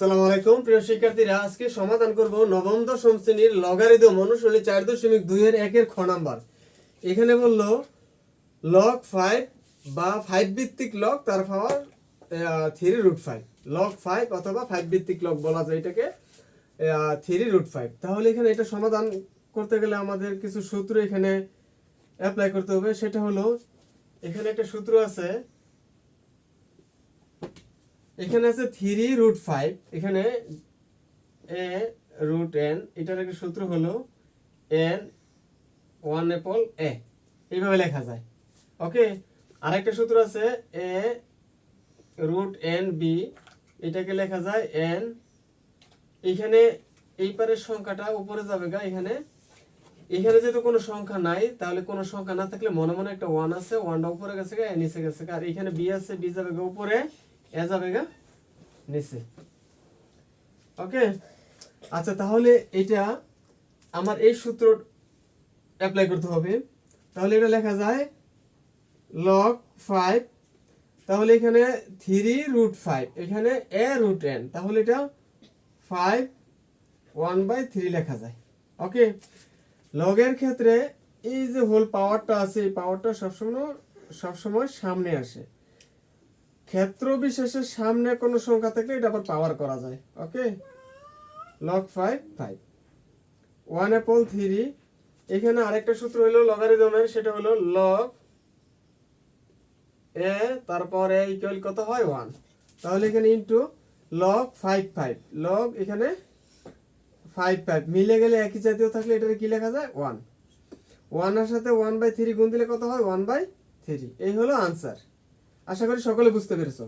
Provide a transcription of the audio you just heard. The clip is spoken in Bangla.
আসসালামু আলাইকুম প্রিয় শিক্ষার্থীরা, আজকে সমাধান করব নবম দশম শ্রেণীর লগারিদম অনুশীলনী 4.2 এর 1 এর খ নাম্বার। এখানে বলল লগ 5 বা 5 ভিত্তিক লগ তার পাওয়ার 3√5, লগ 5 অথবা 5 ভিত্তিক লগ বলা যায় এটাকে 3√5। তাহলে এখানে এটা সমাধান করতে গেলে আমাদের কিছু সূত্র এখানে অ্যাপ্লাই করতে হবে। সেটা হলো, এখানে একটা সূত্র আছে, এখানে আছে 3√5, এখানে এ রুট এন, এটার একটা সূত্র হলো এন 1 এ, এইভাবে লেখা যায়। ওকে, আর একটা সূত্র আছে এ রুট এন বি, এটাকে লেখা যায় এন, এখানে এই পারের সংখ্যাটা উপরে যাবে গা, এখানে যেহেতু কোনো সংখ্যা নাই, তাহলে কোনো সংখ্যা না থাকলে মনে মনে একটা 1 আছে, 1টা উপরে গেছে গা, নিচে গেছে গা, আর এখানে বি আছে, বি যাবে গা উপরে, এ যাবে গা নিচে। ওকে, আচ্ছা, তাহলে এটা আমার এই সূত্র অ্যাপ্লাই করতে হবে। তাহলে এটা লেখা যায় লগ 5, তাহলে এখানে 3√5, এখানে এ রুট এন, তাহলে এটা 5 1/3 লেখা যায়। ওকে, লগের ক্ষেত্রে এই যে হোল পাওয়ারটা আছে, এই পাওয়ারটা সবসময় সামনে আসে। ক্ষেত্র বিশেষে সামনে কোনো সংখ্যা থাকলে এটা আবার পাওয়ার করা যায়। ওকে, লগ 5 5 1/3। এখানে আরেকটা সূত্র হলো লগারিদমের, সেটা হলো লগ এ, তারপর এ ইকুয়াল কত হয় 1, তাহলে এখানে ইনটু লগ 5 5, লগ এখানে 5 5 মিলে গেলে একই জাতীয় থাকলে এটাকে কি লেখা যায় 1, 1 এর সাথে 1/3 গুণ দিলে কত হয় 1/3। এই হলো আনসার। আশা করি সকলে বুঝতে পেরেছো।